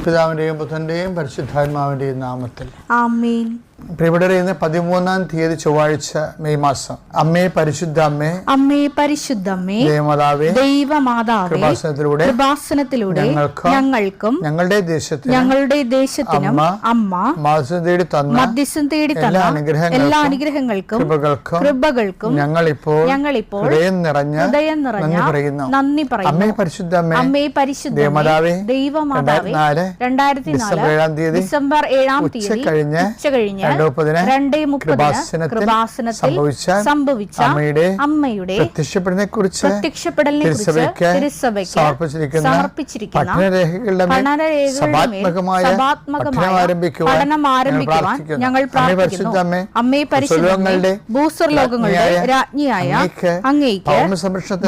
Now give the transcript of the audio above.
പിതാവിന്റെയും പുത്രന്റെയും പരിശുദ്ധാത്മാവിന്റെയും നാമത്തിൽ ആമേൻ. പ്രിയപ്പെട്ടവരെ, ഇന്ന് 13-ാം തീയതി ചൊവ്വാഴ്ച, മെയ് മാസം. അമ്മേ പരിശുദ്ധ അമ്മേ, അമ്മേ പരിശുദ്ധ അമ്മേ, ദേവമാതാവേ, ദൈവമാതാവേ, കൃപാസനത്തിലൂടെ ഞങ്ങൾക്കും ഞങ്ങളുടെ ദേശത്തിനും അമ്മ മധ്യസ്ഥം തേടി തന്ന എല്ലാ അനുഗ്രഹങ്ങൾക്കും കൃപകൾക്കും ഞങ്ങളിപ്പോൾ ഹൃദയം നിറഞ്ഞ നന്ദി പറയുന്നു. അമ്മേ പരിശുദ്ധ അമ്മേ, അമ്മേ പരിശുദ്ധ ദേവമാതാവേ, ദൈവമാതാവേ, 2004 ഡിസംബർ 7-ാം തീയതി ഉച്ചകഴിഞ്ഞ് 2:30 കൃപാസനത്തിൽ സംഭവിച്ച അമ്മയുടെ പ്രത്യക്ഷപ്പെടലിനെക്കുറിച്ച് തിരുസഭയ്ക്ക് സമർപ്പിച്ചിരിക്കുന്ന പഠനരേഖകളുടെ പഠനം ആരംഭിക്കുവാൻ ഞങ്ങൾ പ്രാർത്ഥിക്കുന്നു. അമ്മേ പരിശുദ്ധ ഭൂസ്വർലോകങ്ങളുടെ രാജ്ഞിയായ അങ്ങേയ്ക്ക്